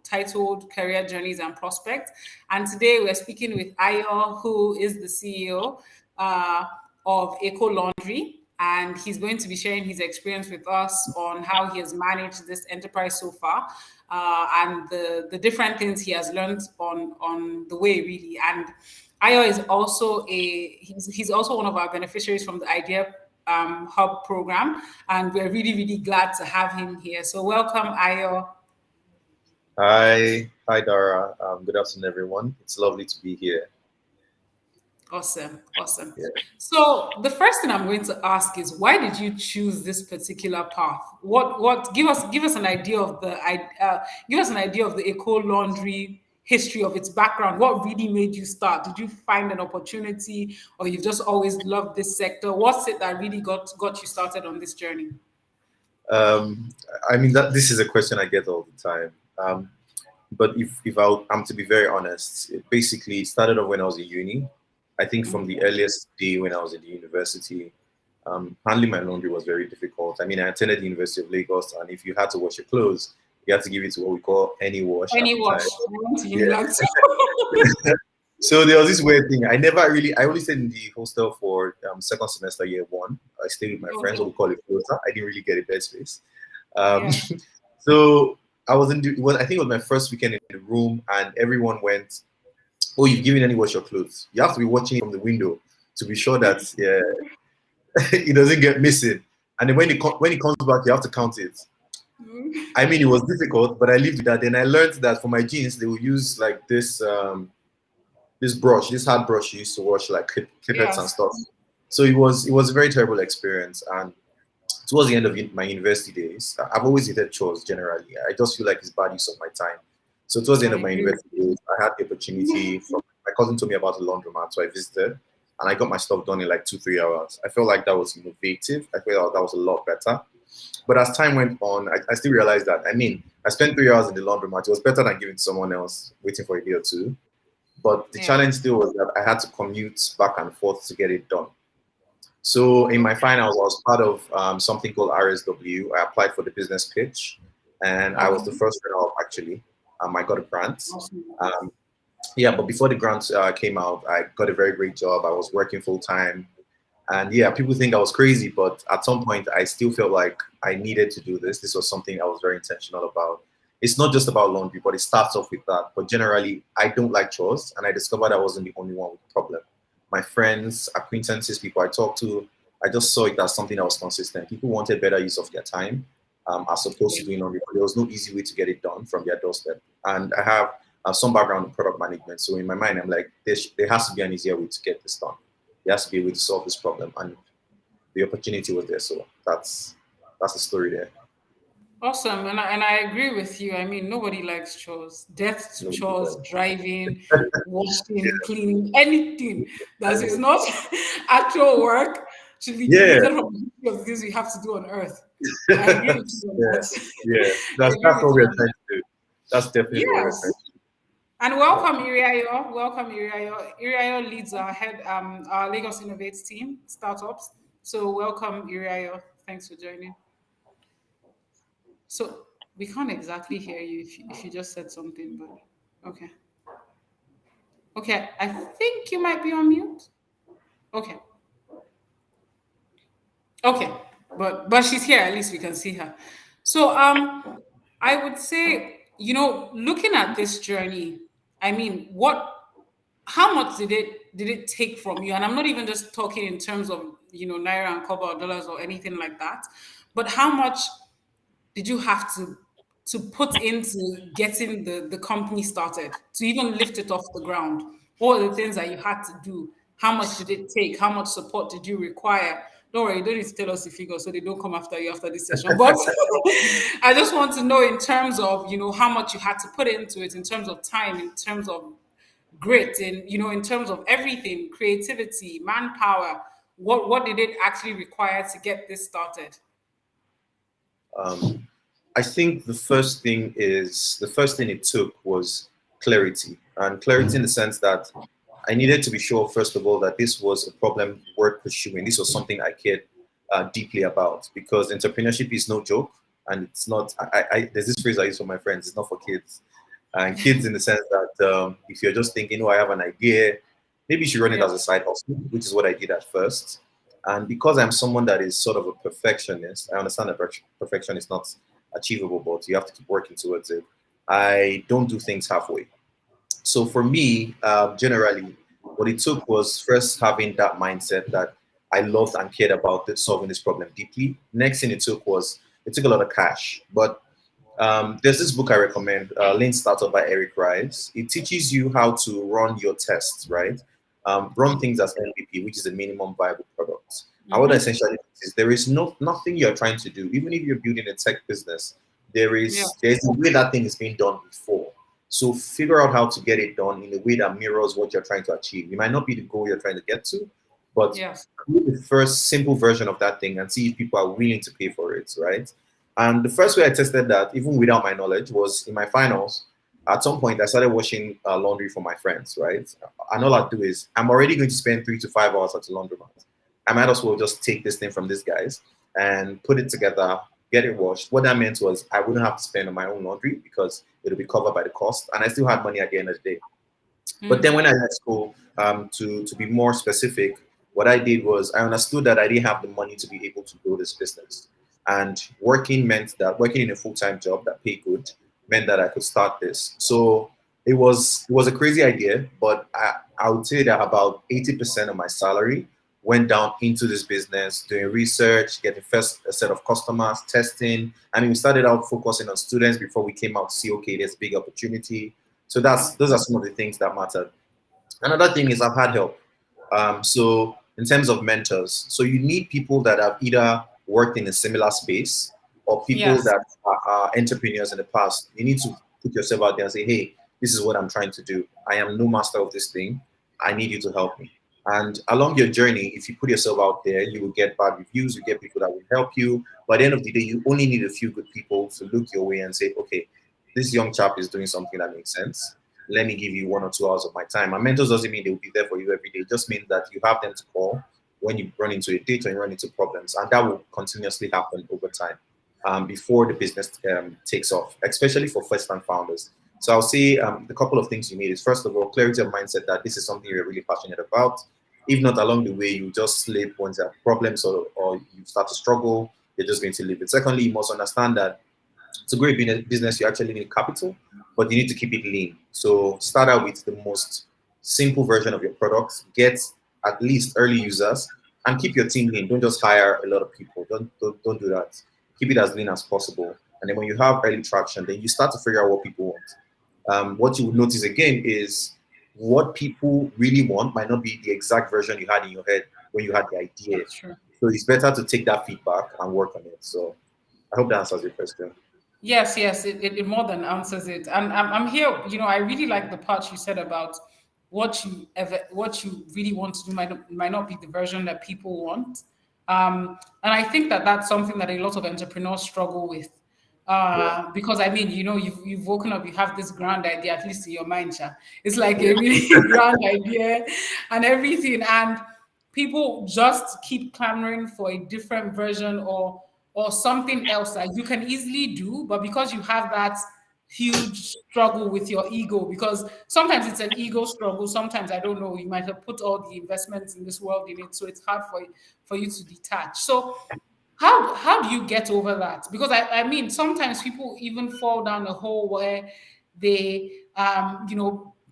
titled Career Journeys and Prospects. And today we're speaking with Ayo, who is the CEO of Eco Laundry. And he's going to be sharing his experience with us on how he has managed this enterprise so far, and the different things he has learned on the way, really. And Ayo is also he's also one of our beneficiaries from the Idea Hub program, and we're really glad to have him here. So welcome, Ayo. Hi, Dara. Good afternoon, everyone. It's lovely to be here. Awesome. Yeah. So the first thing I'm going to ask is, why did you choose this particular path? What give us an idea of the Eco Laundry history of its background. What really made you start? Did you find an opportunity, or you've just always loved this sector? What's it that really got you started on this journey? I mean, this is a question I get all the time. But if I'm to be very honest, it basically started off when I was in uni. I think from the earliest day when I was at the university, handling my laundry was very difficult. I mean, I attended the University of Lagos, and if you had to wash your clothes, you had to give it to what we call any wash. Any wash. Yeah. So there was this weird thing. I only stayed in the hostel for second semester, year one. I stayed with my friends, what we call it floater. I didn't really get a bed space. So I was I think it was my first weekend in the room, and everyone went, "Oh, you've given any wash your clothes. You have to be watching from the window to be sure that it doesn't get missing. And then when it comes back, you have to count it." I mean, it was difficult, but I lived with that. Then I learned that for my jeans, they would use like this hard brush you used to wash like clippets and stuff. So it was a very terrible experience. And towards the end of my university days, I've always hated chores generally. I just feel like it's bad use of my time. So towards the end of my university days, I had the opportunity my cousin told me about a laundromat, so I visited, and I got my stuff done in like 2-3 hours. I felt like that was innovative. I felt like that was a lot better. But as time went on, I still realized that, I mean, I spent 3 hours in the laundromat. It was better than giving to someone else waiting for a day or two. But the challenge still was that I had to commute back and forth to get it done. So in my finals, I was part of something called RSW. I applied for the business pitch, and I was the first runner up, actually. I got a grant. But before the grant came out, I got a very great job. I was working full time. And people think I was crazy, but at some point, I still felt like I needed to do this. This was something I was very intentional about. It's not just about laundry, but it starts off with that. But generally, I don't like chores, and I discovered I wasn't the only one with the problem. My friends, acquaintances, people I talked to, I just saw it as something that was consistent. People wanted better use of their time as opposed to doing laundry. But there was no easy way to get it done from their doorstep. And I have some background in product management. So in my mind, I'm like, there has to be an easier way to get this done. There has to be a way to solve this problem. And the opportunity was there. So that's the story there. Awesome, and I agree with you. I mean, nobody likes chores. Death to chores, driving, washing, cleaning, anything that is not actual work should be deleted from the list of things we have to do on Earth. I agree with you on that. That's what we're trying to do. That's definitely what we're trying to do. And welcome, Iriayo. Welcome, Iriayo. Iriayo leads our Lagos Innovates team, startups. So welcome, Iriayo. Thanks for joining. So we can't exactly hear you if you just said something, but okay. Okay, I think you might be on mute. Okay. Okay, but she's here. At least we can see her. So I would say, looking at this journey, I mean, how much did it take from you? And I'm not even just talking in terms of naira and kobo or dollars or anything like that, but how much did you have to put into getting the company started, to even lift it off the ground? What were the things that you had to do? How much did it take? How much support did you require? Don't worry, you don't need to tell us the figure so they don't come after you after this session. But I just want to know in terms of, how much you had to put into it, in terms of time, in terms of grit, and, in terms of everything, creativity, manpower. What did it actually require to get this started? I think the first thing it took was clarity, and clarity in the sense that I needed to be sure, first of all, that this was a problem worth pursuing. This was something I cared deeply about, because entrepreneurship is no joke, and it's not. There's this phrase I use for my friends: "It's not for kids." And kids in the sense that if you're just thinking, oh, I have an idea, maybe you should run it Yeah. as a side hustle, which is what I did at first. And because I'm someone that is sort of a perfectionist, I understand that perfection is not achievable, but you have to keep working towards it. I don't do things halfway. So for me, generally, what it took was first having that mindset that I loved and cared about solving this problem deeply. Next thing it took a lot of cash. But there's this book I recommend, Lean Startup by Eric Rice. It teaches you how to run your tests, right? Run things as MVP, which is a minimum viable product. And what that Mm-hmm. essentially means is there is nothing you're trying to do, even if you're building a tech business, Yeah. there's a way that thing is being done before. So figure out how to get it done in a way that mirrors what you're trying to achieve. It might not be the goal you're trying to get to, but Yes. create the first simple version of that thing and see if people are willing to pay for it, right? And the first way I tested that, even without my knowledge, was in my finals. At some point, I started washing laundry for my friends, right? And all I do is, I'm already going to spend 3 to 5 hours at the laundromat. I might as well just take this thing from these guys and put it together, get it washed. What that meant was I wouldn't have to spend on my own laundry because it'll be covered by the cost, and I still had money at the end of the day. But then Mm. when I left school, to be more specific, what I did was I understood that I didn't have the money to be able to grow this business. And working in a full-time job that paid good meant that I could start this. So it was a crazy idea, but I would say that about 80% of my salary went down into this business, doing research, getting first a set of customers, testing. I mean, we started out focusing on students before we came out to see, okay, there's a big opportunity. So those are some of the things that mattered. Another thing is I've had help. So in terms of mentors, so you need people that have either worked in a similar space or people Yes. that are entrepreneurs in the past. You need to put yourself out there and say, hey, this is what I'm trying to do. I am no master of this thing. I need you to help me. And along your journey, if you put yourself out there, you will get bad reviews, you get people that will help you. By the end of the day, you only need a few good people to look your way and say, okay, this young chap is doing something that makes sense. Let me give you 1 or 2 hours of my time. And mentors doesn't mean they will be there for you every day. It just means that you have them to call when you run into a date or you run into problems. And that will continuously happen over time before the business takes off, especially for first-time founders. So I'll say the couple of things you need is, first of all, clarity of mindset that this is something you're really passionate about. If not, along the way, you just slip once there are problems or you start to struggle, you're just going to leave it. Secondly, you must understand that to grow a business, you actually need capital, but you need to keep it lean. So start out with the most simple version of your product, get at least early users, and keep your team lean. Don't just hire a lot of people. Don't do that. Keep it as lean as possible. And then when you have early traction, then you start to figure out what people want. What you will notice again is what people really want might not be the exact version you had in your head when you had the idea. That's true. So it's better to take that feedback and work on it. So I hope that answers your question. Yes, yes, it more than answers it. And I'm here, I really like the part you said about what you really want to do might not be the version that people want. And I think that that's something that a lot of entrepreneurs struggle with. Yeah. Because I mean, you've woken up, you have this grand idea, at least in your mind, Sha. It's like Yeah. a really grand idea and everything. And people just keep clamoring for a different version or something else that you can easily do, but because you have that huge struggle with your ego, because sometimes it's an ego struggle, sometimes I don't know, you might have put all the investments in this world in it, so it's hard for you to detach. So how do you get over that? Because I mean, sometimes people even fall down a hole where they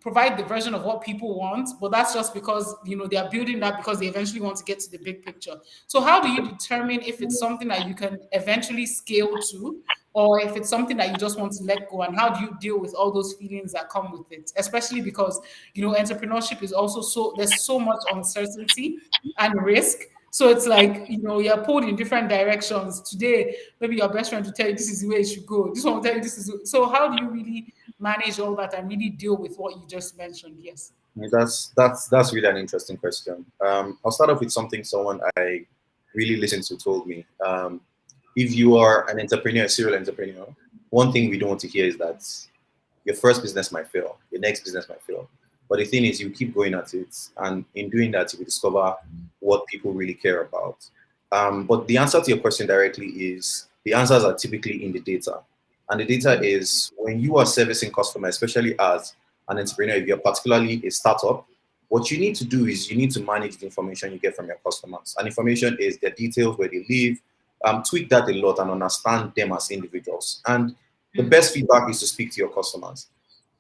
provide the version of what people want, but that's just because they are building that because they eventually want to get to the big picture. So how do you determine if it's something that you can eventually scale to, or if it's something that you just want to let go? And how do you deal with all those feelings that come with it, especially because entrepreneurship is also there's so much uncertainty and risk. So it's like, you're pulled in different directions. Today, maybe your best friend will tell you this is the way you should go. This one will tell you this is. So how do you really manage all that and really deal with what you just mentioned? Yes. That's really an interesting question. I'll start off with something someone I really listened to told me. If you are an entrepreneur, a serial entrepreneur, one thing we don't want to hear is that your first business might fail, your next business might fail. But the thing is, you keep going at it, and in doing that, you will discover what people really care about. But the answer to your question directly is the answers are typically in the data. And the data is when you are servicing customers, especially as an entrepreneur, if you're particularly a startup, what you need to do is you need to manage the information you get from your customers. And information is their details, where they live, tweak that a lot and understand them as individuals. And the best feedback is to speak to your customers.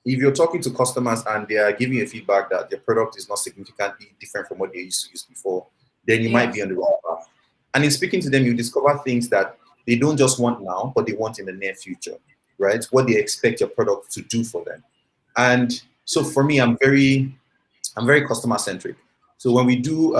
If you're talking to customers and they are giving you feedback that their product is not significantly different from what they used to use before, then you might be on the wrong path. And in speaking to them, you discover things that they don't just want now, but they want in the near future, right? What they expect your product to do for them. And so for me, I'm very customer centric. So when we do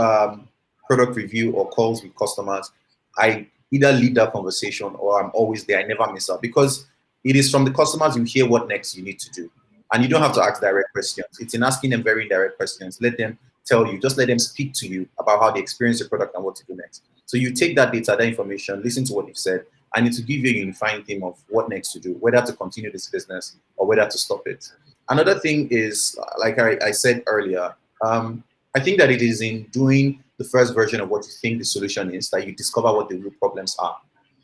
product review or calls with customers, I either lead that conversation or I'm always there. I never miss out because it is from the customers you hear what next you need to do. And you don't have to ask direct questions. It's in asking them very indirect questions. Let them tell you, just let them speak to you about how they experience the product and what to do next. So you take that data, that information, listen to what they've said, and it will give you a unifying theme of what next to do, whether to continue this business or whether to stop it. Another thing is, like I said earlier, I think that it is in doing the first version of what you think the solution is that you discover what the root problems are.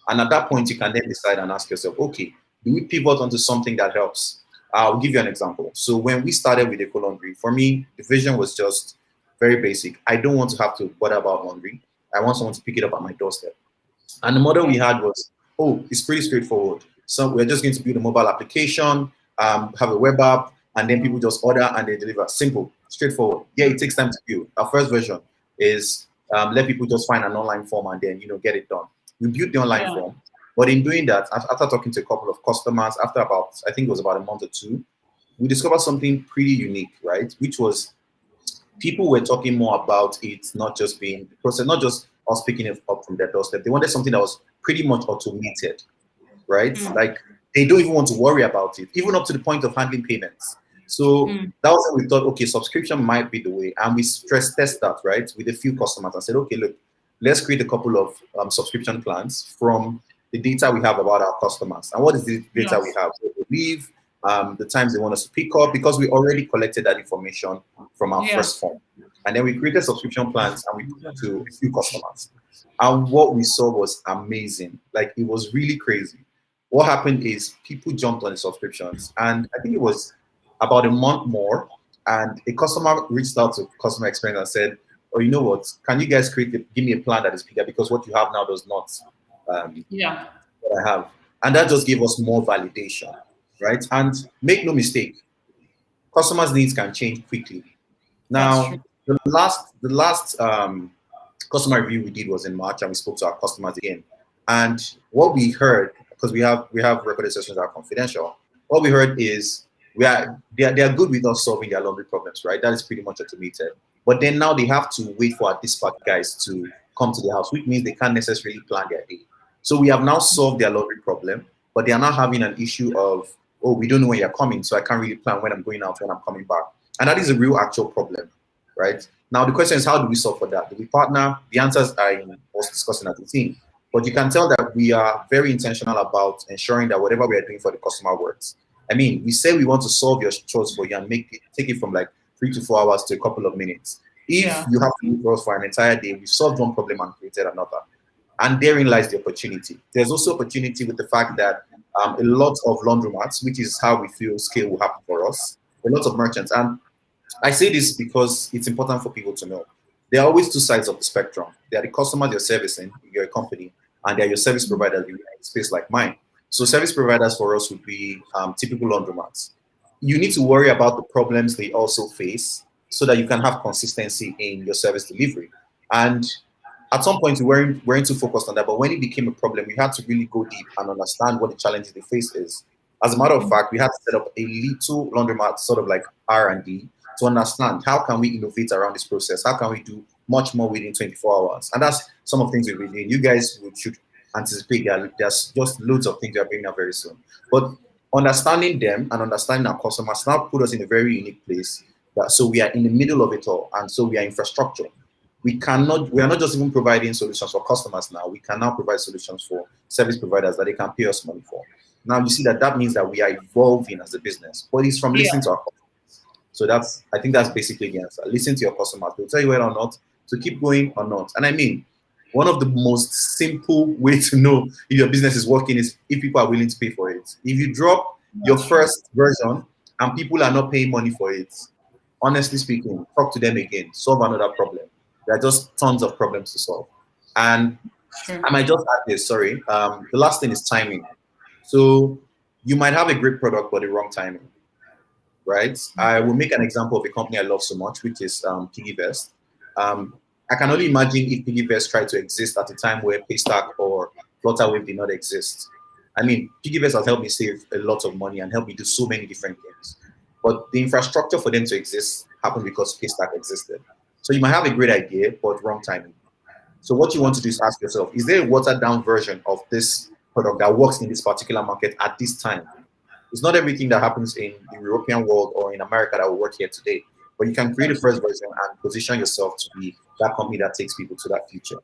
And at that point, you can then decide and ask yourself, okay, do we pivot onto something that helps? I'll give you an example. So when we started with Eco Laundry, for me, the vision was just very basic. I don't want to have to bother about laundry. I want someone to pick it up at my doorstep. And the model we had was, oh, it's pretty straightforward. So we're just going to build a mobile application, have a web app, and then people just order and they deliver. Simple, straightforward. Yeah, it takes time to build. Our first version is let people just find an online form and then get it done. We built the online form, but in doing that, after talking to a couple of customers, after about I think it was about a month or two, we discovered something pretty unique, right? Which was people were talking more about it not just being the process, not just us picking it up from their doorstep. They wanted something that was pretty much automated, right? Like they don't even want to worry about it, even up to the point of handling payments. So that was when we thought, okay, subscription might be the way. And we stress test that, right, with a few customers and said, okay, look, let's create a couple of subscription plans from the data we have about our customers. And what is the data we have? Where they live, the times they want us to pick up, because we already collected that information from our first form. And then we created subscription plans and we put it to a few customers. And what we saw was amazing. Like, it was really crazy. What happened is people jumped on the subscriptions. And I think it was about a month more. And a customer reached out to customer experience and said, oh, you know what? Can you guys give me a plan that is bigger? Because what you have now does not what I have. And that just gave us more validation, right? And make no mistake, customers' needs can change quickly. Now, the last customer review we did was in March, and we spoke to our customers again. And what we heard, because we have recorded sessions that are confidential, what we heard is they are good with us solving their laundry problems, right? That is pretty much automated. But then now they have to wait for our dispatch guys to come to the house, which means they can't necessarily plan their day. So we have now solved their laundry problem, but they are now having an issue of, oh, we don't know when you're coming, so I can't really plan when I'm going out, when I'm coming back. And that is a real actual problem, right? Now, the question is, how do we solve for that? Do we partner? The answers are in us discussing as a team. But you can tell that we are very intentional about ensuring that whatever we are doing for the customer works. I mean, we say we want to solve your chores for you and take it from like 3 to 4 hours to a couple of minutes. If you have to do for us for an entire day, we've solved one problem and created another. And therein lies the opportunity. There's also opportunity with the fact that a lot of laundromats, which is how we feel scale will happen for us, a lot of merchants. And I say this because it's important for people to know. There are always two sides of the spectrum. There are the customers you're servicing, you're a company, and there are your service providers in a space like mine. So service providers for us would be typical laundromats. You need to worry about the problems they also face so that you can have consistency in your service delivery. And at some point, we weren't too focused on that, but when it became a problem, we had to really go deep and understand what the challenges they face is. As a matter of fact, we had to set up a little laundromat, sort of like R&D, to understand how can we innovate around this process? How can we do much more within 24 hours? And that's some of the things we've been doing. You guys should anticipate that there's just loads of things we are bringing up very soon. But understanding them and understanding our customers now put us in a very unique place. So we are in the middle of it all, and so we are infrastructure. We are not just even providing solutions for customers now. We can now provide solutions for service providers that they can pay us money for. Now you see that means that we are evolving as a business, but it's from listening to our customers. So I think that's basically the answer. Listen to your customers. They'll tell you whether or not to keep going or not. And I mean, one of the most simple way to know if your business is working is if people are willing to pay for it. If you drop your That's true. first version and people are not paying money for it, honestly speaking, talk to them again, solve another problem. There are just tons of problems to solve. And True. I might just add this, sorry. The last thing is timing. So you might have a great product, but the wrong timing, right? I will make an example of a company I love so much, which is PiggyVest. Um, I can only imagine if PiggyVest tried to exist at a time where Paystack or Flutterwave did not exist. I mean, PiggyVest has helped me save a lot of money and helped me do so many different things. But the infrastructure for them to exist happened because Paystack existed. So you might have a great idea, but wrong timing. So what you want to do is ask yourself, is there a watered down version of this product that works in this particular market at this time? It's not everything that happens in the European world or in America that will work here today. But you can create a first version and position yourself to be that company that takes people to that future.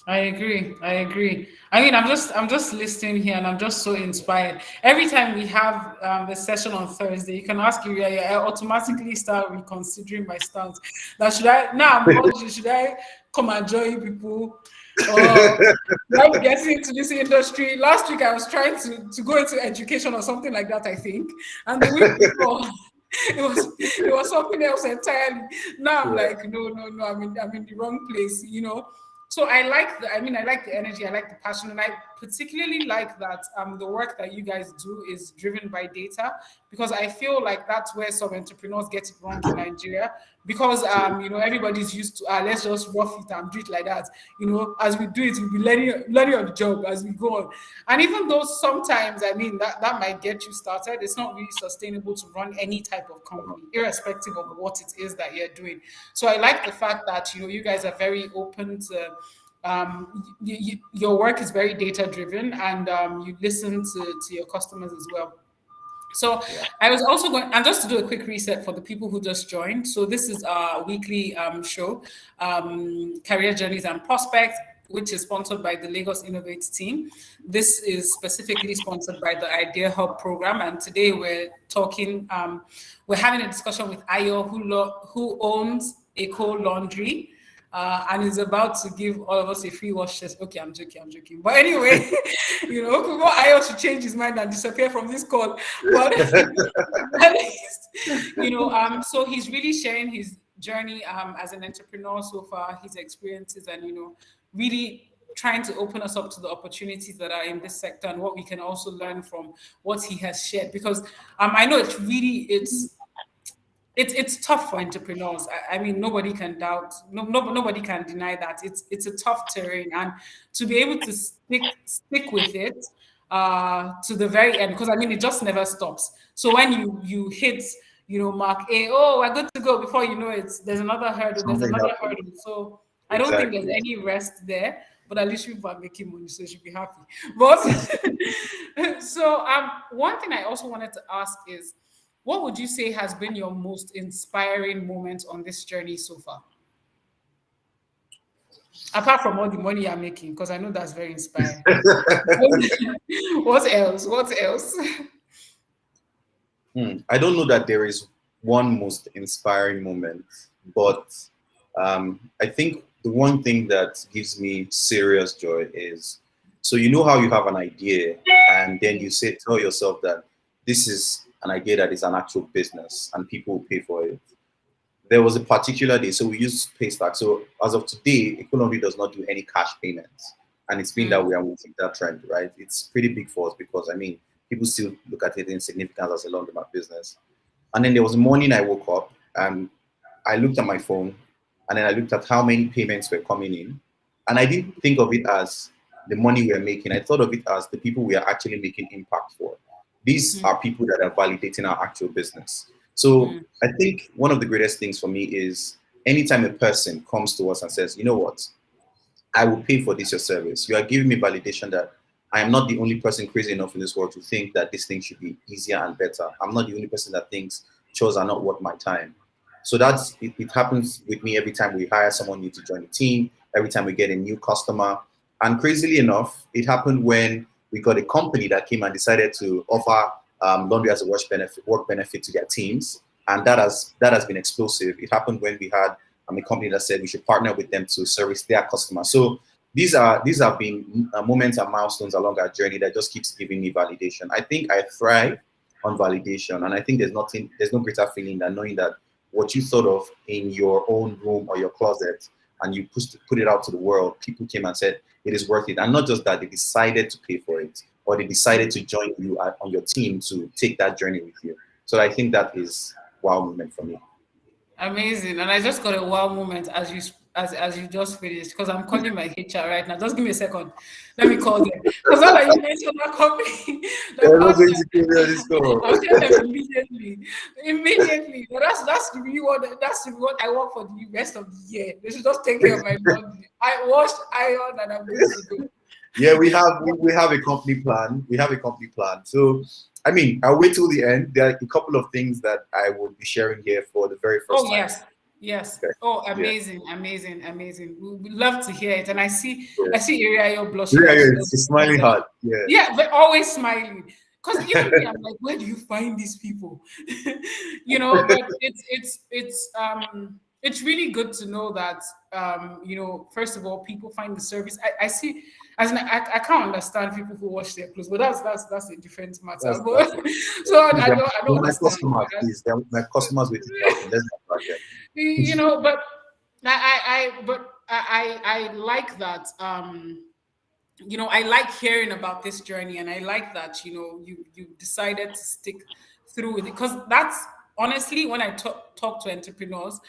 I agree. I agree. I mean, I'm just listening here, and I'm just so inspired. Every time we have the session on Thursday, you can ask you, I automatically start reconsidering my stance. Now, should I now? I'm wondering, should I come and join people, or should I be getting into this industry? Last week, I was trying to go into education or something like that, I think, and the week before. It was something else entirely. Now I'm Yeah. like, no, no, no. I'm in the wrong place. So I like I like the energy, I like the passion, and I particularly like that the work that you guys do is driven by data, because I feel like that's where some entrepreneurs get it wrong in Nigeria, because everybody's used to let's just rough it and do it like that. As we do it, we'll be learning on the job as we go on. And even though sometimes, I mean, that might get you started, it's not really sustainable to run any type of company, irrespective of what it is that you're doing. So I like the fact that you guys are very open to your work is very data driven, and you listen to your customers as well. So Yeah. I was also going, and just to do a quick reset for the people who just joined. So this is our weekly show, Career Journeys and Prospects, which is sponsored by the Lagos Innovates team. This is specifically sponsored by the Idea Hub program, and today we're having a discussion with Ayo, who owns Eco Laundry. And is about to give all of us a free wash test. Okay, I'm joking. But anyway, Ayo should change his mind and disappear from this call. But at least, so he's really sharing his journey as an entrepreneur so far, his experiences, and really trying to open us up to the opportunities that are in this sector and what we can also learn from what he has shared. Because I know it's tough for entrepreneurs. I mean, nobody can doubt, nobody can deny that it's a tough terrain, and to be able to stick with it to the very end, because I mean, it just never stops. So when you hit, mark A, oh, we're good to go. Before you know it, there's another hurdle. There's Something another happened. hurdle. So I don't think there's Exactly. any rest there. But at least people are making money, so you should be happy. But so one thing I also wanted to ask is, what would you say has been your most inspiring moment on this journey so far? Apart from all the money you're making, because I know that's very inspiring. What else? What else? I don't know that there is one most inspiring moment, but I think the one thing that gives me serious joy is, so you know how you have an idea and then you tell yourself that this is an idea that is an actual business and people will pay for it. There was a particular day, so we use Paystack. So as of today, Economy does not do any cash payments, and it's been that Mm, way, and we take that trend, right? It's pretty big for us because I mean, people still look at it in significance as a laundromat business. And then there was a morning I woke up and I looked at my phone, and then I looked at how many payments were coming in, and I didn't think of it as the money we are making. I thought of it as the people we are actually making impact for. These mm, are people that are validating our actual business. So mm, I think one of the greatest things for me is anytime a person comes to us and says, you know what, I will pay for this your service. You are giving me validation that I am not the only person crazy enough in this world to think that this thing should be easier and better. I'm not the only person that thinks chores are not worth my time. So it happens with me every time we hire someone new to join the team, every time we get a new customer. And crazily enough, it happened when we got a company that came and decided to offer laundry as a work benefit to their teams, and that has been explosive. It happened when we had I'm a company that said we should partner with them to service their customers. So these have been moments and milestones along our journey that just keeps giving me validation. I think I thrive on validation, and I think there's no greater feeling than knowing that what you thought of in your own room or your closet, and you put it out to the world, people came and said it is worth it, and not just that, they decided to pay for it, or they decided to join you on your team to take that journey with you. So I think that is wow moment for me. Amazing. And I just got a wow moment as you just finished, because I'm calling my HR right now. Just give me a second. Let me call them. Because all that you mentioned that company, Yeah, the I'm not partner, going to give you this call. I'll tell them immediately. Immediately. But that's to be what I work for the rest of the year. They should just take care of my laundry. I washed, iron, and I'm good to go. Yeah, we have a company plan. We have a company plan. So, I mean, I'll wait till the end. There are a couple of things that I will be sharing here for the very Oh first time. yes, yes. Okay. Oh, Yeah. amazing, amazing, amazing. We would love to hear it. And Yeah. I see Iriayo blushing Yeah, like yeah, she it's does. smiling hard. Yeah. Yeah, but always smiling. Because even me, I'm like, where do you find these people? But it's really good to know that first of all, people find the service. I see as an I can't understand people who wash their clothes, but that's a different matter. That's But so please, I don't they're my understand. customers, please. They're my customers waiting to happen. Let's not forget. But I like that. I like hearing about this journey, and I like that you decided to stick through with it, because that's honestly, when I talk to entrepreneurs,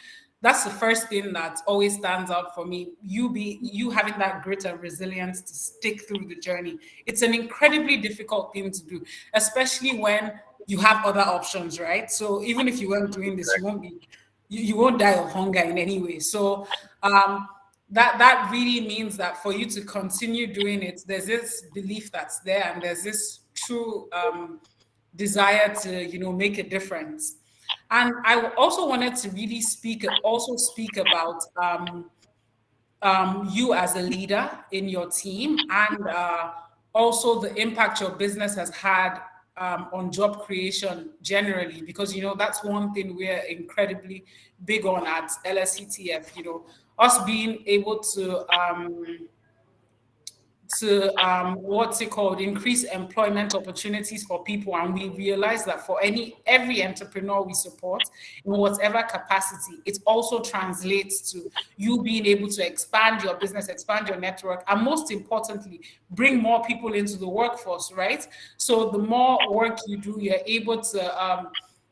that's the first thing that always stands out for me. You having that grit and resilience to stick through the journey. It's an incredibly difficult thing to do, especially when you have other options, right? So even if you weren't doing this, you won't die of hunger in any way. So that really means that for you to continue doing it, there's this belief that's there, and there's this true desire to make a difference. And I also wanted to really speak about you as a leader in your team, and also the impact your business has had on job creation generally, because that's one thing we're incredibly big on at LSETF. Us being able to what's it called, increase employment opportunities for people. And we realize that for every entrepreneur we support in whatever capacity, it also translates to you being able to expand your business, expand your network, and most importantly, bring more people into the workforce, right? So the more work you do, you're able to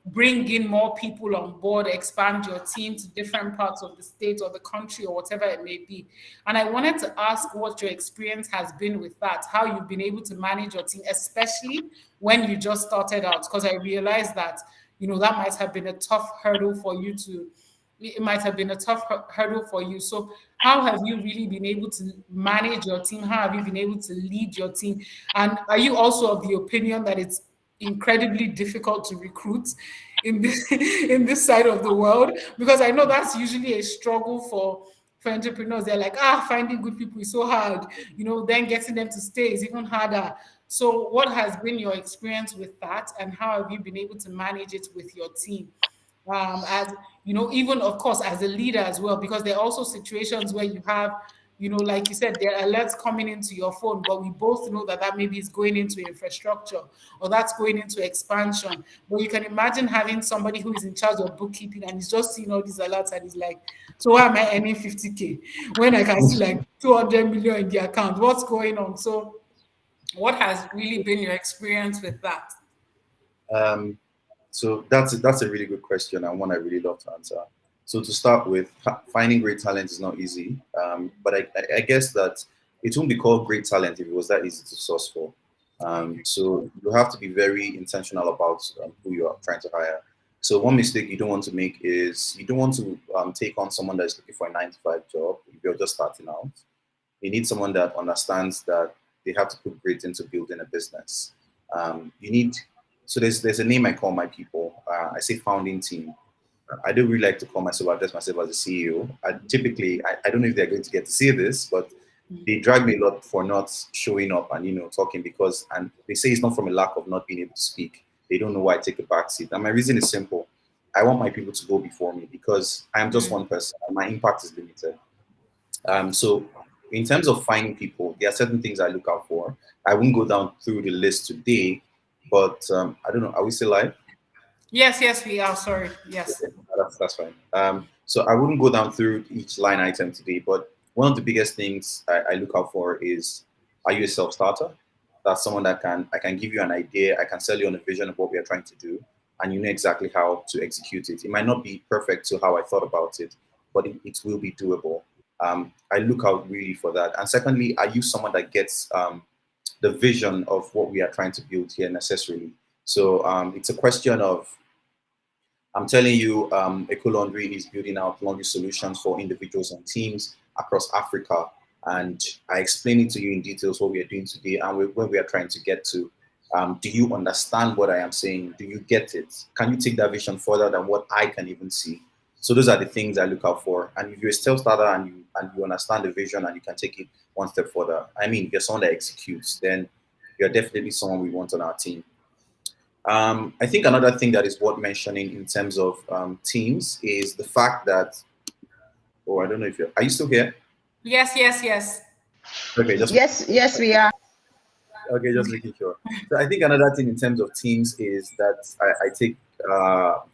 bring in more people on board, expand your team to different parts of the state or the country or whatever it may be. And I wanted to ask what your experience has been with that, how you've been able to manage your team, especially when you just started out, because I realized that, that might have been a tough hurdle for you to, it might have been a tough hurdle for you. So how have you really been able to manage your team? How have you been able to lead your team? And are you also of the opinion that it's incredibly difficult to recruit in this in this side of the world? Because I know that's usually a struggle for entrepreneurs. They're like, finding good people is so hard, then getting them to stay is even harder. So what has been your experience with that, and how have you been able to manage it with your team, as even of course as a leader as well? Because there are also situations where you have, like you said, there are alerts coming into your phone, but we both know that maybe is going into infrastructure, or that's going into expansion. But you can imagine having somebody who is in charge of bookkeeping, and he's just seeing all these alerts, and he's like, so why am I earning 50K when I can see like 200 million in the account? What's going on? So what has really been your experience with that? Um, so that's a really good question, and one I really love to answer. So to start with, finding great talent is not easy, but I guess that it won't be called great talent if it was that easy to source for. So you have to be very intentional about who you are trying to hire. So one mistake you don't want to make is you don't want to take on someone that's looking for a 9 to 5 job if you're just starting out. You need someone that understands that they have to put grit into building a business. You need so there's a name I call my people. I say founding team. I don't really like to call myself, address myself as a CEO. I don't know if they're going to get to see this, but they drag me a lot for not showing up and talking, because, and they say it's not from a lack of not being able to speak. They don't know why I take a back seat. And my reason is simple. I want my people to go before me because I am just Mm. one person and my impact is limited. So in terms of finding people, there are certain things I look out for. I won't go down through the list today, but I don't know. Are we still live? Yes, yes, we are. Sorry. Yes. Okay, that's fine. So I wouldn't go down through each line item today, but one of the biggest things I look out for is, are you a self-starter? That's someone that I can give you an idea, I can sell you on a vision of what we are trying to do, and you know exactly how to execute it. It might not be perfect to how I thought about it, but it will be doable. I look out really for that. And secondly, are you someone that gets the vision of what we are trying to build here necessarily? So it's a question of, I'm telling you, Eco Laundry is building out laundry solutions for individuals and teams across Africa. And I explain it to you in details what we are doing today and where we are trying to get to. Do you understand what I am saying? Do you get it? Can you take that vision further than what I can even see? So those are the things I look out for. And if you're a self starter and you understand the vision and you can take it one step further, I mean, if you're someone that executes, then you're definitely someone we want on our team. I think another thing that is worth mentioning in terms of teams is the fact that, oh, I don't know if are you still here? Yes, yes, yes. Okay, just Yes, yes, we are. okay, just making sure. So I think another thing in terms of teams is that I take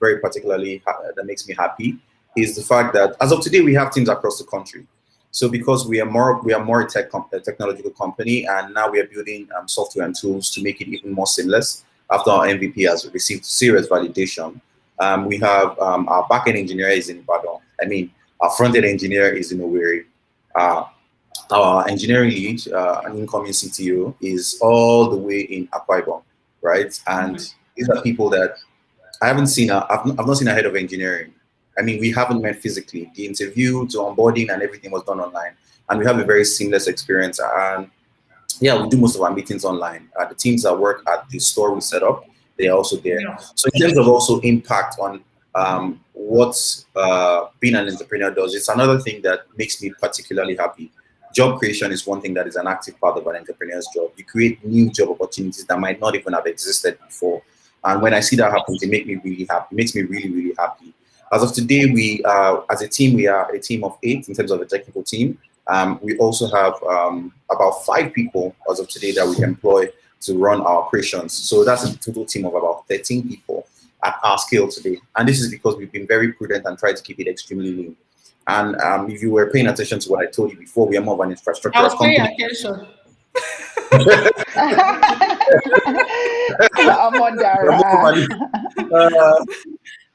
very particularly that makes me happy is the fact that as of today we have teams across the country. So because we are more a technological company, and now we are building software and tools to make it even more seamless. After our MVP has received serious validation, we have our backend engineer is in Ibadan. I mean, our front end engineer is in Owerri. Uh, our engineering lead, an incoming CTO, is all the way in Akwa Ibom, right? And Mhm. these are people that I haven't seen. I've not seen a head of engineering. I mean, we haven't met physically. The interview to onboarding and everything was done online, and we have a very seamless experience. And yeah, we do most of our meetings online. The teams that work at the store we set up, they are also there. Yeah. So in terms of also impact on what being an entrepreneur does, it's another thing that makes me particularly happy. Job creation is one thing that is an active part of an entrepreneur's job. You create new job opportunities that might not even have existed before. And when I see that happen, it makes me really happy. It makes me really, really happy. As of today, as a team, we are a team of 8 in terms of a technical team. We also have about 5 people as of today that we employ to run our operations. So that's a total team of about 13 people at our scale today. And this is because we've been very prudent and tried to keep it extremely lean. And if you were paying attention to what I told you before, we are more of an I infrastructural was paying company. attention. We're more of Amondara. an,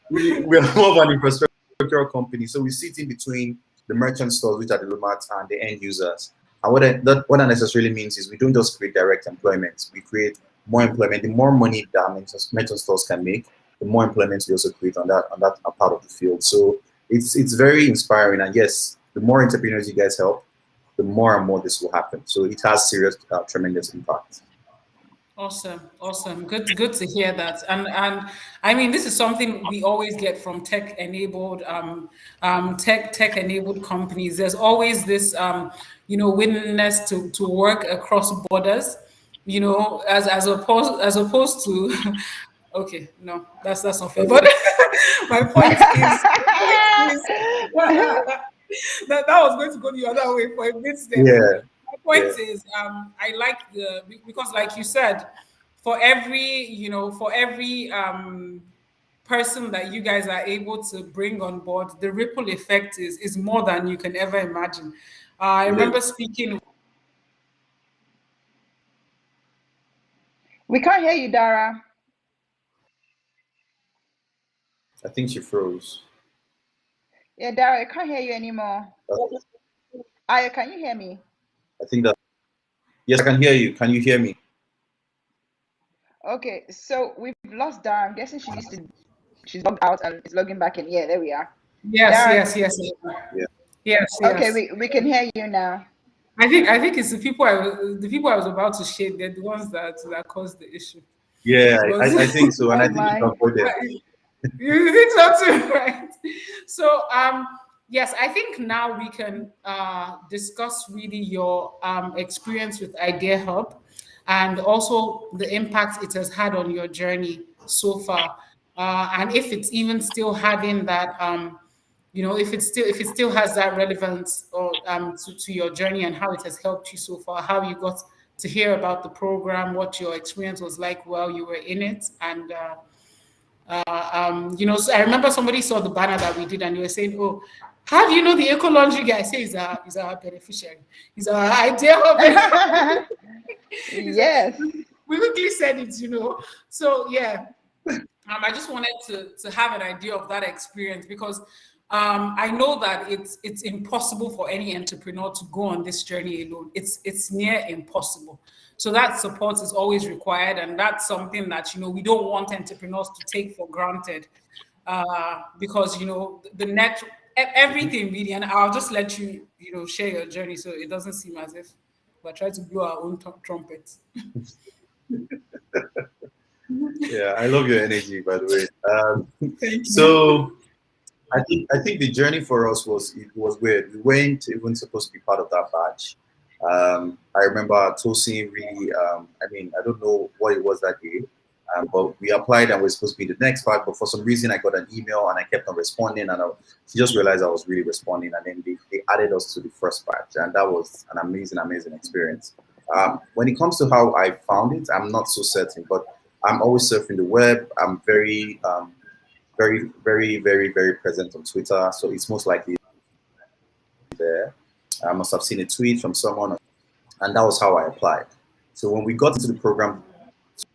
we are more of an infrastructural company. So we sit in between the merchant stores, which are the roadmaps, and the end users. And what that necessarily means is we don't just create direct employment, we create more employment. The more money that merchant stores can make, the more employment we also create on that part of the field. So it's very inspiring. And yes, the more entrepreneurs you guys help, the more and more this will happen. So it has serious, tremendous impact. Awesome, awesome. Good to hear that. And I mean, this is something we always get from tech enabled companies. There's always this willingness to work across borders. As opposed to okay, no, that's not fair. But my point is, that was going to go the other way for a bit there. But Yeah, my yeah, point is, I like because, like you said, for every person that you guys are able to bring on board, the ripple effect is more than you can ever imagine. I really. remember speaking. We can't hear you, Dara. I think she froze. Yeah, Dara, I can't hear you anymore. Okay. Aya, can you hear me? I think that yes, I can hear you. Can you hear me? Okay, so we've lost Dara. I'm guessing she's logged out and is logging back in. Yeah, there we are. Yes, Dara, yes, yes, Yeah. yes, okay, yes. we can hear you now. I think it's the people I was about to shade. They're the ones that caused the issue. Yeah, Because I think so, and Oh I think you can my. avoid them. you think so too, right? So yes, I think now we can discuss really your experience with Idea Hub and also the impact it has had on your journey so far. and if it's even still having that, if it still has that relevance or to your journey and how it has helped you so far, how you got to hear about the program, what your experience was like while you were in it, and so I remember somebody saw the banner that we did, and they were saying, "Oh, how do you know the eco laundry guy?" I say, "He's our beneficiary. He's our ideal He's a, Yes. we quickly said it. So yeah, I just wanted to have an idea of that experience because I know that it's impossible for any entrepreneur to go on this journey alone. It's near impossible. So that support is always required, and that's something that we don't want entrepreneurs to take for granted because the net everything really. And I'll just let share your journey so it doesn't seem as if we're trying to blow our own trumpets. Yeah, I love your energy, by the way. Thank you. So I think the journey for us was weird. We weren't even supposed to be part of that batch. I remember Tosin really. I mean, I don't know what it was that day, but we applied and we're supposed to be the next batch. But for some reason, I got an email and I kept on responding, and she just realized I was really responding, and then they added us to the first batch, and that was an amazing, amazing experience. When it comes to how I found it, I'm not so certain, but I'm always surfing the web. I'm very, very, very, very present on Twitter. So it's most likely there. I must have seen a tweet from someone, and that was how I applied. So when we got into the program,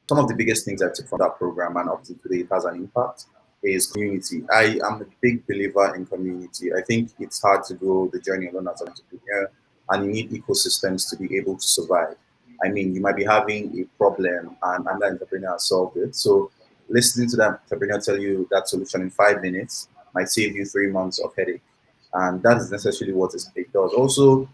some of the biggest things I took from that program and up to today it has an impact is community. I am a big believer in community. I think it's hard to go the journey alone as an entrepreneur, and you need ecosystems to be able to survive. I mean, you might be having a problem and another entrepreneur has solved it. So listening to that entrepreneur tell you that solution in 5 minutes might save you 3 months of headache. And that is necessarily what it does. Also,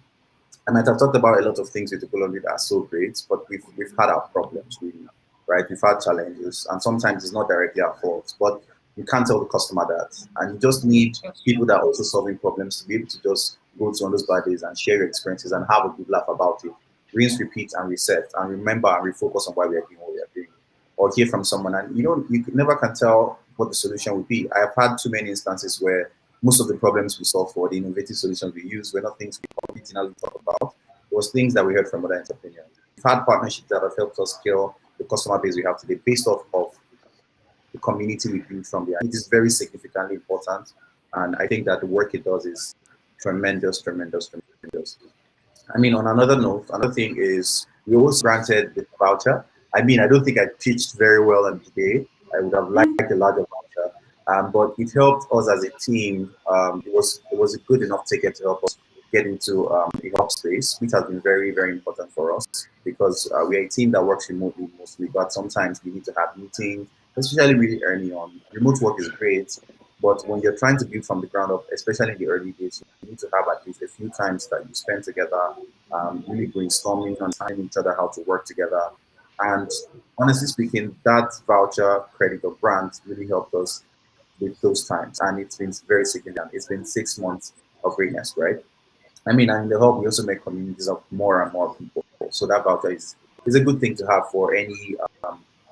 I might have talked about a lot of things with Economy that are so great, but we've had our problems really, right? We've had challenges, and sometimes it's not directly our fault, but you can't tell the customer that, and you just need people that are also solving problems to be able to just go to on those bad days and share your experiences and have a good laugh about it. Rinse, repeat, and reset, and remember and refocus on why we are doing what we are doing, or hear from someone, and you never can tell what the solution would be. I have had too many instances where most of the problems we solve for the innovative solutions we use were not things we originally thought about. It was things that we heard from other entrepreneurs. We've had partnerships that have helped us scale the customer base we have today based off of the community we built from there. It is very significantly important. And I think that the work it does is tremendous, tremendous, tremendous. I mean, on another note, another thing is we also granted the voucher. I mean, I don't think I pitched very well on the day. I would have liked a larger voucher, but it helped us as a team. It was a good enough ticket to help us get into a hub space, which has been very, very important for us because we are a team that works remotely mostly, but sometimes we need to have meetings, especially really early on. Remote work is great, but when you're trying to build from the ground up, especially in the early days, you need to have at least a few times that you spend together, really brainstorming, understanding each other how to work together. And honestly speaking, that voucher credit or grant really helped us with those times. And it's been very significant. It's been 6 months of greatness, right? I mean, and in the hub, we also make communities of more and more people. So that voucher is a good thing to have for any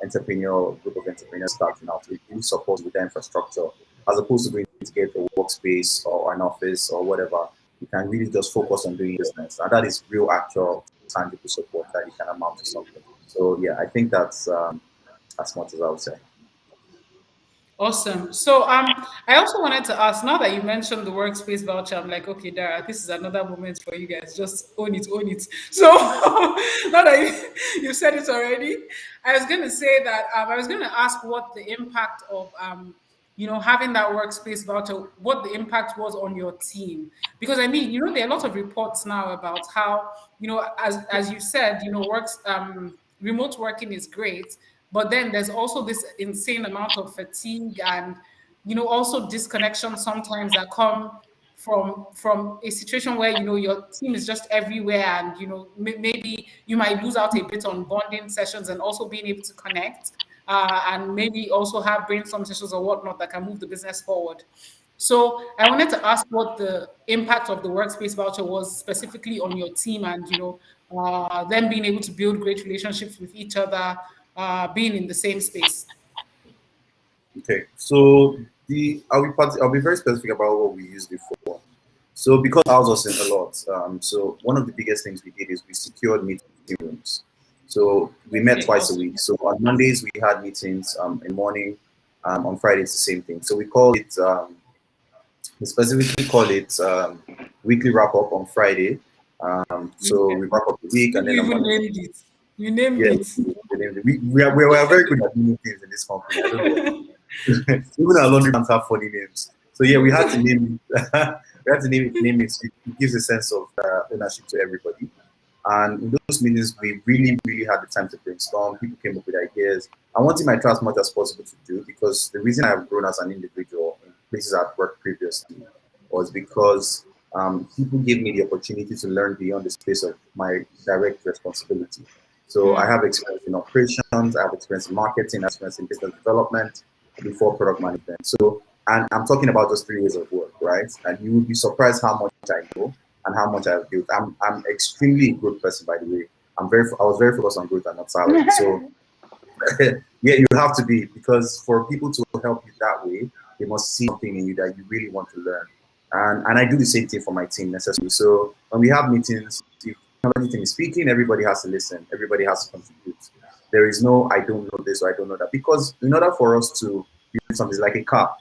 entrepreneurial group of entrepreneurs starting out. It really supports with the infrastructure as opposed to going to get a workspace or an office or whatever. You can really just focus on doing business, and that is real, actual, tangible support that you can amount to something. So yeah, I think that's as much as I would say. Awesome. So I also wanted to ask, now that you mentioned the workspace voucher, I'm like, okay, Dara, this is another moment for you guys. Just own it, own it. So now that you said it already, I was gonna say that I was gonna ask what the impact of having that workspace voucher, what the impact was on your team. Because I mean, there are a lot of reports now about how, as you said, works remote working is great, but then there's also this insane amount of fatigue and also disconnection sometimes that come from a situation where your team is just everywhere, and maybe you might lose out a bit on bonding sessions and also being able to connect, and maybe also have brainstorm sessions or whatnot that can move the business forward. So I wanted to ask what the impact of the workspace voucher was specifically on your team, and them being able to build great relationships with each other, being in the same space. Okay, so I'll be very specific about what we used before. So because ours was in a lot, so one of the biggest things we did is we secured meeting rooms. So we met Okay, twice a awesome. week. So on Mondays we had meetings in the morning. On Fridays the same thing. So we call it we specifically call it weekly wrap up on Friday. So Okay. we wrap up the week, and You then on even Monday, named it. You named yeah, it. we are very good at naming things in this company. I don't know. Even our laundry plants have funny names. So yeah, we had to name it. We had to name it. It gives a sense of ownership to everybody. And in those meetings, we really, really had the time to brainstorm. People came up with ideas. I wanted my try as much as possible to do, because the reason I've grown as an individual in places I've worked previously was because people gave me the opportunity to learn beyond the space of my direct responsibility. So I Hmm. have experience in operations, I have experience in marketing, I have experience in business development before product management. So, and I'm talking about just 3 years of work, right? And you will be surprised how much I know and how much I've built. I'm extremely a growth person, by the way. I was very focused on growth and not salary. So yeah, you have to be, because for people to help you that way, they must see something in you that you really want to learn. And I do the same thing for my team necessarily. So when we have meetings, if somebody is speaking, everybody has to listen. Everybody has to contribute. There is no I don't know this or I don't know that, because in order for us to build something like a car,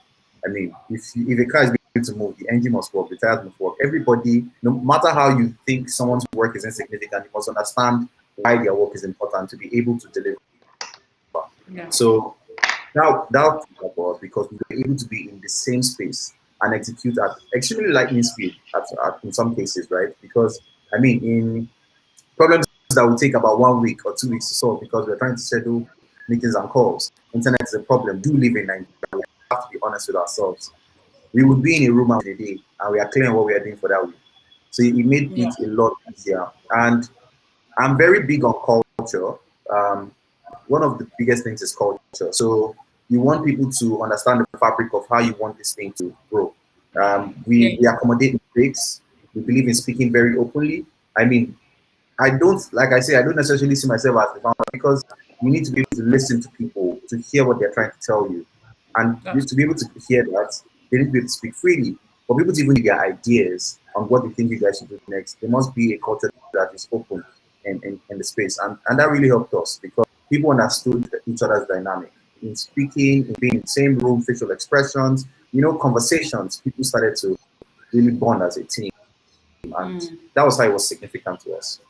I mean, if a car is going to move, the engine must work, the tires must work. Everybody, no matter how you think someone's work is insignificant, you must understand why their work is important to be able to deliver. Yeah. So that helped us, because we were able to be in the same space and execute at extremely lightning speed in some cases, right? Because I mean, in problems that will take about 1 week or 2 weeks to solve, because we're trying to schedule meetings and calls. Internet is a problem. Do live in Nigeria. We have to be honest with ourselves. We would be in a room a day, and we are clear on what we are doing for that week. So it made Yeah. it a lot easier. And I'm very big on culture. Um, One of the biggest things is culture. So you want people to understand the fabric of how you want this thing to grow. Yeah. We accommodate mistakes. We believe in speaking very openly. I mean, I don't, like I say, I don't necessarily see myself as the founder, because you need to be able to listen to people to hear what they're trying to tell you. And That's to be able to hear that, they need to be able to speak freely. For people to even give their ideas on what they think you guys should do next, there must be a culture that is open in the space. And that really helped us, because people understood each other's dynamic. In speaking, in being in the same room, facial expressions, conversations, people started to really bond as a team. And that was how it was significant to us.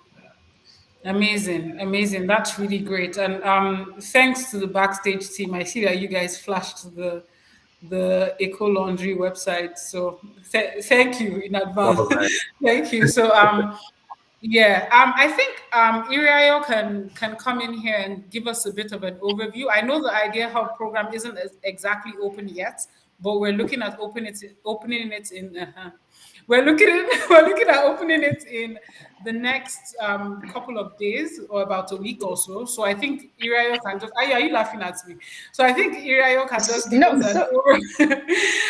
amazing, amazing. That's really great. And thanks to the backstage team. I see that you guys flashed the Eco Laundry website. So thank you in That advance. was nice. Thank you. So yeah, I think Iriayo can come in here and give us a bit of an overview. I know the Idea Hub program isn't exactly open yet, but we're looking at opening it in. We're looking at we're looking at opening it in the next couple of days or about a week or so. So I think Iriayo can just. Are you laughing at me? So I think Iriayo can just give us No, so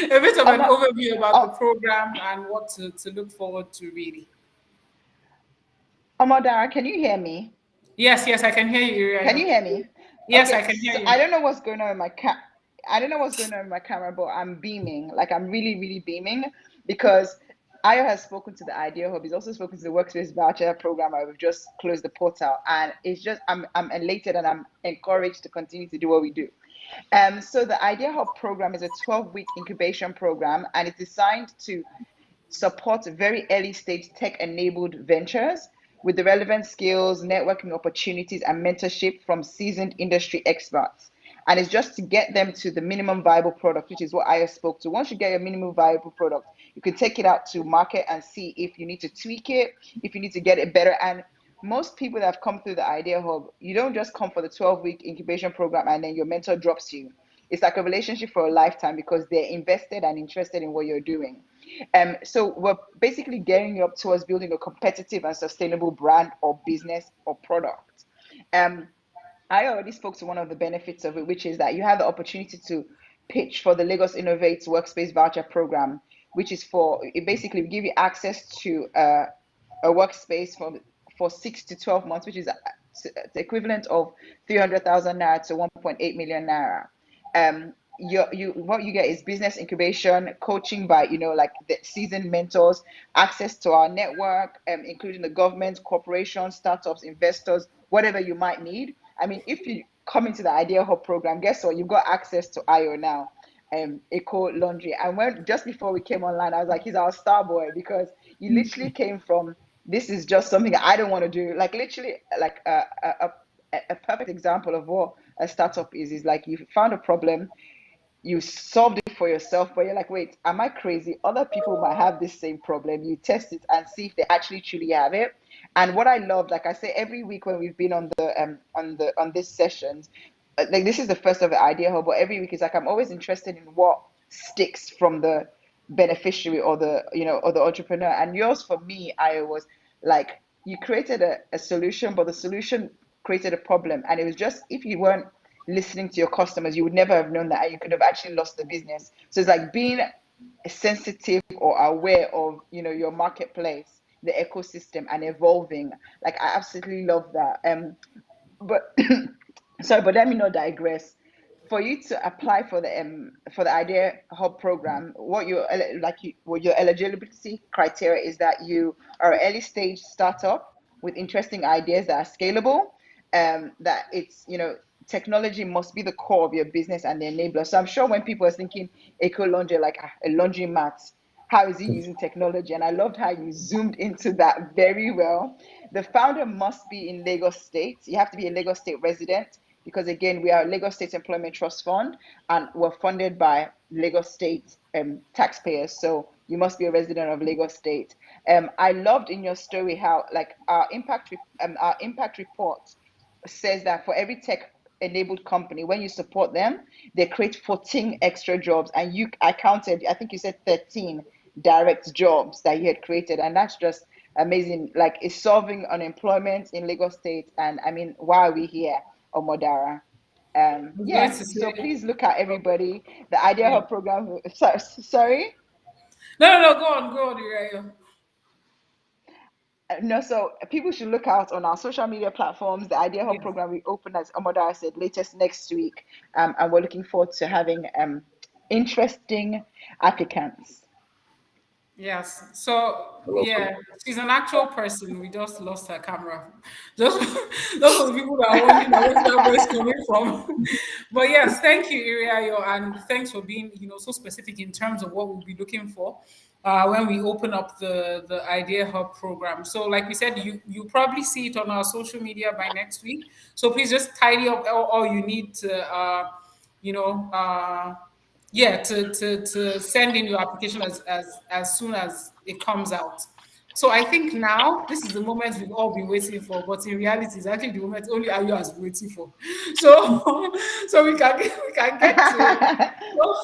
a bit of an Oma, overview about the O- program and what to look forward to really. Omodara, can you hear me? Yes, yes, I can hear you, Can Uriel. you hear me? Yes, I Okay, can hear so you. I don't know what's going on in my I don't know what's going on in my camera, but I'm beaming. Like I'm really, really beaming because Ayo has spoken to the Idea Hub. He's also spoken to the Workspace Voucher program. We've just closed the portal, and it's just I'm elated and I'm encouraged to continue to do what we do. So the Idea Hub program is a 12-week incubation program, and it's designed to support very early stage tech enabled ventures with the relevant skills, networking opportunities, and mentorship from seasoned industry experts. And it's just to get them to the minimum viable product, which is what I spoke to. Once you get your minimum viable product, you can take it out to market and see if you need to tweak it, if you need to get it better. And most people that have come through the Idea Hub, you don't just come for the 12-week incubation program and then your mentor drops you. It's like a relationship for a lifetime because they're invested and interested in what you're doing. So we're basically getting you up towards building a competitive and sustainable brand or business or product. Um, I already spoke to one of the benefits of it, which is that you have the opportunity to pitch for the Lagos Innovates Workspace Voucher Program, which is for it basically give you access to a workspace for 6 to 12 months, which is the equivalent of 300,000 naira to 1.8 million naira. what you get is business incubation, coaching by like the seasoned mentors, access to our network, including the government, corporations, startups, investors, whatever you might need. I mean, if you come into the Idea Hub program, guess what? You've got access to IO now, Eco Laundry. And when just before we came online, I was like, he's our star boy, because you literally came from, this is just something I don't want to do. Like literally, like a perfect example of what a startup is like you found a problem, you solved it for yourself, but you're like, wait, am I crazy? Other people might have this same problem. You test it and see if they actually truly have it. And what I love, like I say, every week when we've been on this sessions, like this is the first of the Idea Hub, but every week is like I'm always interested in what sticks from the beneficiary or the or the entrepreneur. And yours for me, I was like, you created a solution, but the solution created a problem. And it was just, if you weren't listening to your customers, you would never have known that, and you could have actually lost the business. So it's like being sensitive or aware of your marketplace, the ecosystem, and evolving. Like I absolutely love that. But sorry, but let me not digress. For you to apply for the Idea Hub program, what what your eligibility criteria is that you are an early stage startup with interesting ideas that are scalable, that it's technology must be the core of your business and the enabler. So I'm sure when people are thinking eco laundry, like a laundry mat, how is he using technology? And I loved how you zoomed into that very well. The founder must be in Lagos State. You have to be a Lagos State resident, because again, we are a Lagos State Employment Trust Fund, and we're funded by Lagos State taxpayers. So you must be a resident of Lagos State. I loved in your story how like our impact report says that for every tech enabled company, when you support them, they create 14 extra jobs. And I counted, I think you said 13 direct jobs that you had created. And that's just amazing. Like, it's solving unemployment in Lagos State. And I mean, why are we here, Omodara? It's great Yeah, to so see. please look at everybody. The Idea Yeah. Hub program. Sorry. No, go on, Uriah. No, so people should look out on our social media platforms. The Idea Hub Yes. program we open, as Amada said, latest next week, and we're looking forward to having interesting applicants. Yes. So Welcome. yeah, she's an actual person. We just lost her camera. Just those for the people that are wondering where's that voice coming from. But yes, thank you, Iriayo, and thanks for being so specific in terms of what we'll be looking for when we open up the Idea Hub program. So like we said, you probably see it on our social media by next week. So please just tidy up all you need to you know. Yeah, to send in your application as soon as it comes out. So I think now this is the moment we've all been waiting for, but in reality, it's actually the moment only Ayo has been waiting for. So so we can get to.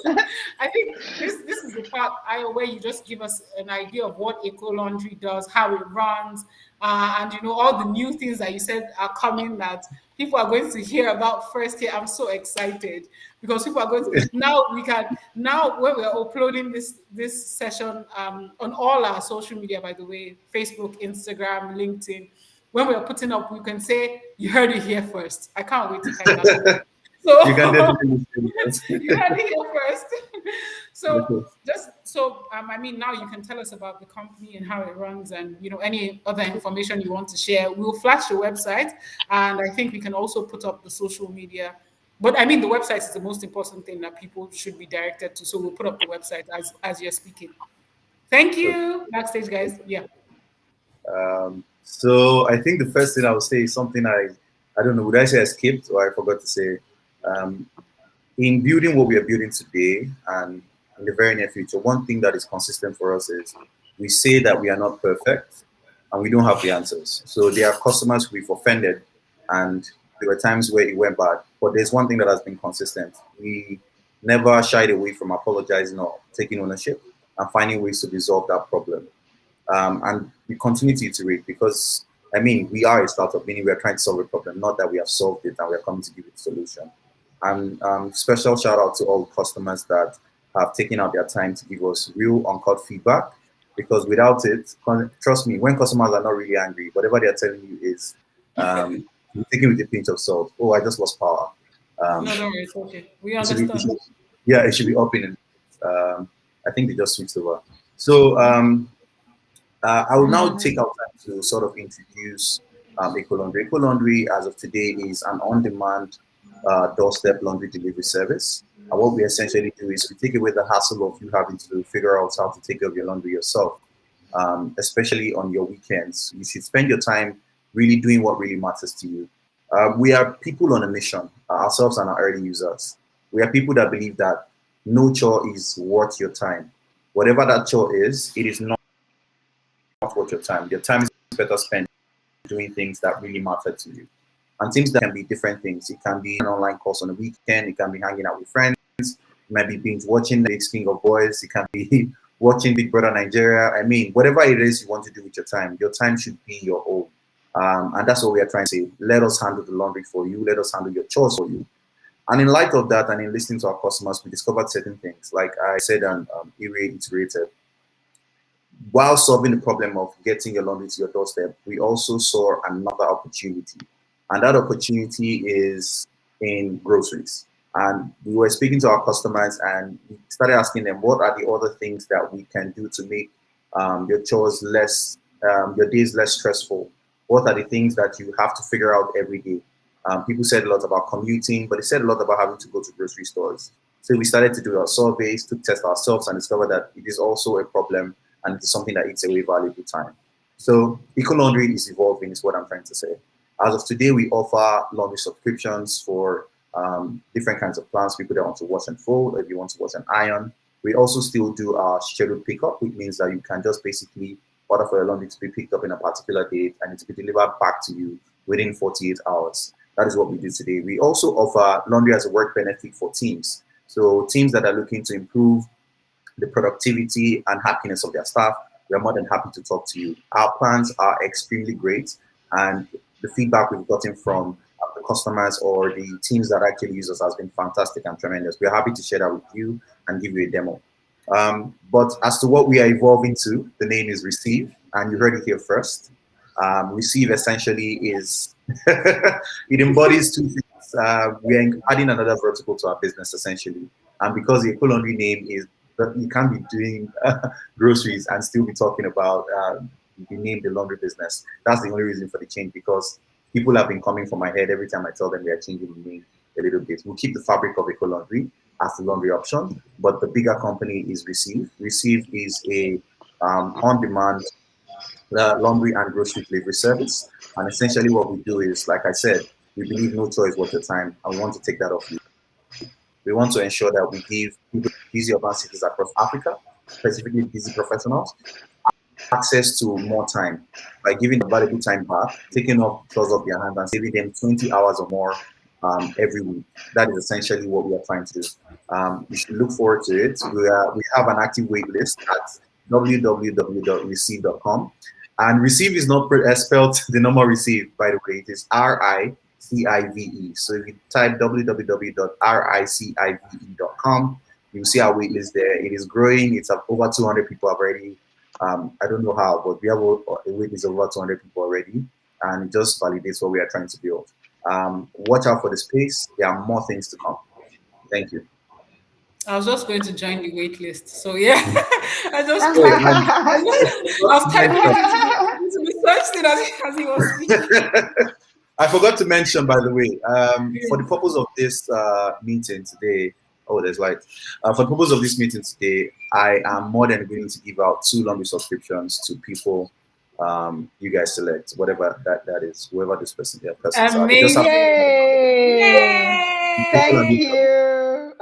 So I think this is the part, Ayo, where you just give us an idea of what Eco Laundry does, how it runs, and all the new things that you said are coming that people are going to hear about first here. I'm so excited because people are going to now when we're uploading this session on all our social media, by the way, Facebook, Instagram, LinkedIn. When we're putting up, we can say you heard it here first. I can't wait to type that up. You can So definitely say you heard it here first. that. So just so I mean, now you can tell us about the company and how it runs, and any other information you want to share. We'll flash the website, and I think we can also put up the social media. But I mean, the website is the most important thing that people should be directed to. So we'll put up the website as you're speaking. Thank you, backstage guys. Yeah. So I think the first thing I would say is something I don't know, would I say I skipped or I forgot to say? Um, in building what we are building today and in the very near future, one thing that is consistent for us is we say that we are not perfect and we don't have the answers. So there are customers we've offended and there were times where it went bad. But there's one thing that has been consistent. We never shied away from apologizing or taking ownership and finding ways to resolve that problem. And we continue to iterate because, I mean, we are a startup, meaning we are trying to solve a problem, not that we have solved it and we are coming to give it a solution. And special shout out to all customers that have taken out their time to give us real uncut feedback, because without it, trust me, when customers are not really angry, whatever they're telling you is you take it with a pinch of salt. Oh, I just lost power. No, Um, don't worry, it's okay. We we should, we understand. should, Yeah, it should be up in. I think they just switched over. So I will now take Mm. our time to sort of introduce Eco Laundry. Eco Laundry, as of today, is an on-demand doorstep laundry delivery service. And what we essentially do is we take away the hassle of you having to figure out how to take care of your laundry yourself, especially on your weekends. You should spend your time really doing what really matters to you. We are people on a mission, ourselves and our early users. We are people that believe that no chore is worth your time. Whatever that chore is, it is not worth your time. Your time is better spent doing things that really matter to you. And things that can be different things. It can be an online course on the weekend. It can be hanging out with friends. It might be binge watching the King of Boys. It can be watching Big Brother Nigeria. I mean, whatever it is you want to do with your time should be your own. And that's what we are trying to say. Let us handle the laundry for you. Let us handle your chores for you. And in light of that, and in listening to our customers, we discovered certain things. Like I said and iterated, while solving the problem of getting your laundry to your doorstep, we also saw another opportunity. And that opportunity is in groceries. And we were speaking to our customers and we started asking them, what are the other things that we can do to make your chores less, your days less stressful? What are the things that you have to figure out every day? People said a lot about commuting, but they said a lot about having to go to grocery stores. So we started to do our surveys, to test ourselves, and discover that it is also a problem and it's something that eats away valuable time. So Eco Laundry is evolving, is what I'm trying to say. As of today, we offer laundry subscriptions for different kinds of plans. People that want to wash and fold, if you want to wash and iron. We also still do our scheduled pickup, which means that you can just basically order for your laundry to be picked up in a particular date and it to be delivered back to you within 48 hours. That is what we do today. We also offer laundry as a work benefit for teams. So teams that are looking to improve the productivity and happiness of their staff, we are more than happy to talk to you. Our plans are extremely great, and the feedback we've gotten from the customers or the teams that actually use us has been fantastic and tremendous. We're happy to share that with you and give you a demo. But as to what we are evolving to, the name is Receive, and you heard it here first. Receive essentially is it embodies two things. We are adding another vertical to our business essentially, and because the Eco Laundry name is that you can't be doing groceries and still be talking about the name the laundry business. That's the only reason for the change because people have been coming for my head every time I tell them we are changing the name a little bit. We'll keep the fabric of Eco Laundry as the laundry option, but the bigger company is Receive. Receive is a on-demand laundry and grocery delivery service. And essentially what we do is, like I said, we believe no choice worth your time and we want to take that off you. We want to ensure that we give people, busy urban cities across Africa, specifically busy professionals, access to more time by giving them valuable time back, taking up chores off their hands and saving them 20 hours or more every week. That is essentially what we are trying to do. You should look forward to it. We have an active wait list at www.receive.com. And receive is not spelled the normal receive, by the way. It is RICIVE. So if you type www.ricive.com, you'll see our wait list there. It is growing. It's over 200 people have already. I don't know how, but we have a wait list of over 200 people already. And it just validates what we are trying to build. Watch out for the space. There are more things to come. Thank you. I was just going to join the wait list. So yeah, I just Oh, clicked. and I was typing it into the search thing as he was speaking. I forgot to mention, by the way, for the purpose of this meeting today, oh, there's light. For the purpose of this meeting today, I am more than willing to give out 2 laundry subscriptions to people you guys select, whatever that is, whoever this persons are. They just have Amazing. Yay! Yay! Thank you.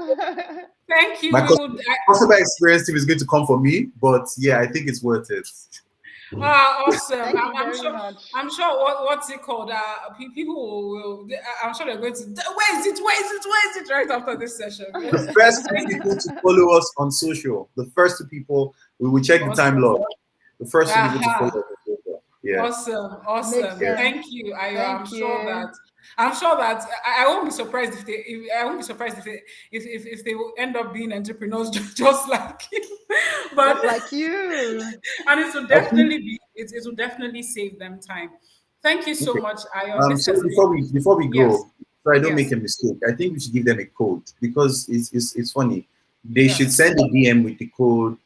Thank you. my We would. customer experience team is going to come for me, but yeah, I think it's worth it. Awesome. Thank you I'm very sure. much. I'm sure. What's it called? People I'm sure they're going to. Where is it? Where is it? Where is it? Right after this session. The first 2 people to follow us on social, the first 2 people, we will check the time log. The first 2 people to follow us on social. Yeah. Awesome. Makes Thank sense. you. I'm Thank sure you. that I won't be surprised I won't be surprised if they will end up being entrepreneurs just like you. But Just like you. and it will I think, definitely be it will definitely save them time. Thank you so okay. much, Ayo. This So has been before we yes, go, so I don't make yes. a mistake, I think we should give them a code because it's funny. they should send a DM with the code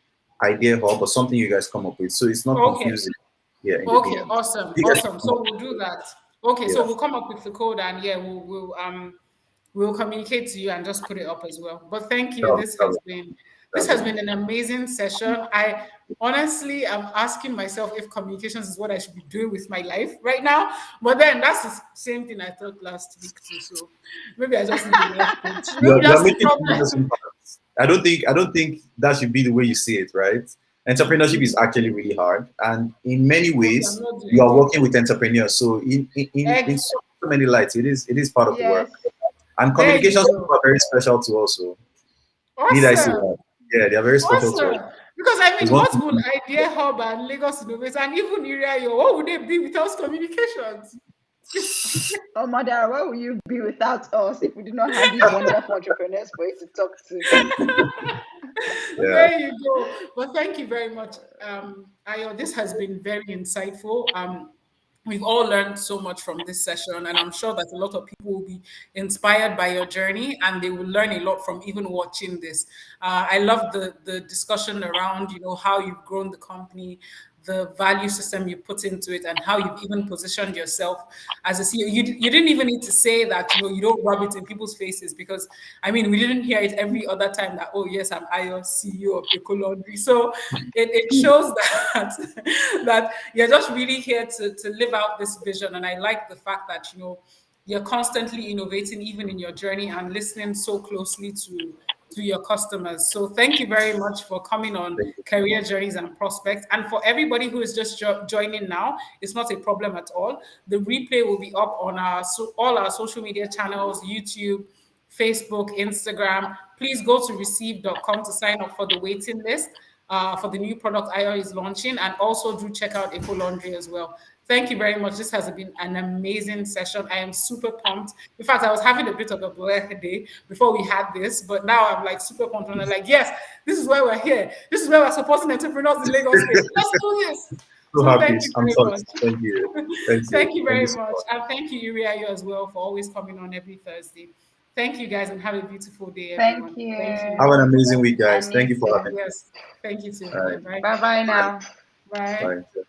Idea Hub or something you guys come up with, so it's not Okay. confusing. Yeah, in the Okay, DM. awesome, You guys should awesome. come up So we'll do that. Okay, with- so yeah. we'll come up with the code and yeah, we'll communicate to you and just put it up as well. But thank you. This has been an amazing session. I honestly am asking myself if communications is what I should be doing with my life right now. But then that's the same thing I thought last week too. So maybe I just need a life coach. Maybe You're that's the making problem. tremendous impact. I don't think that should be the way you see it, right? Entrepreneurship is actually really hard, and in many Okay, I'm ways, not you doing are it. working with entrepreneurs. So in Ex- so many lights, it is part of the Yes. work. And there you communications go. are very special to us. So need I say Awesome. that? Yeah, they are very special to us. Awesome. Because I It's mean, one what thing. will Idea Hub and Lagos Innovate and even Iriayo, what would they be without communications? Oh, mother, where will you be without us if we do not have these wonderful entrepreneurs for you to talk to? Yeah. There you go. But thank you very much, Ayo. This has been very insightful. We've all learned so much from this session, and I'm sure that a lot of people will be inspired by your journey, and they will learn a lot from even watching this. I love the discussion around how you've grown the company, the value system you put into it, and how you've even positioned yourself as a CEO. You didn't even need to say that you don't rub it in people's faces, because I mean we didn't hear it every other time that, oh yes, I'm Ayo, CEO of Eco Laundry. So it shows that that you're just really here to live out this vision. And I like the fact that you're constantly innovating even in your journey and listening so closely to your customers. So thank you very much for coming on Career Journeys and Prospects. And for everybody who is just joining now, it's not a problem at all. The replay will be up on all our social media channels, YouTube, Facebook, Instagram. Please go to receive.com to sign up for the waiting list for the new product IO is launching, and also do check out Eco Laundry as well. Thank you very much. This has been an amazing session. I am super pumped. In fact, I was having a bit of a day before we had this, but now I'm like super pumped. And I'm like, yes, this is why we're here. This is why we're supporting entrepreneurs in Lagos State. Let's do this. So So happy. thank you I'm very much. touched. Thank you. Thank you. Thank you Thank you very so much. much. And thank you, Uriayo, as well, for always coming on every Thursday. Thank you guys, and have a beautiful day, everyone. Thank you. Thank you. Have an amazing week, I guys. Thank you miss for you. having me. Yes. Thank you too. All Yeah, right. bye. Bye bye now. Bye. Bye.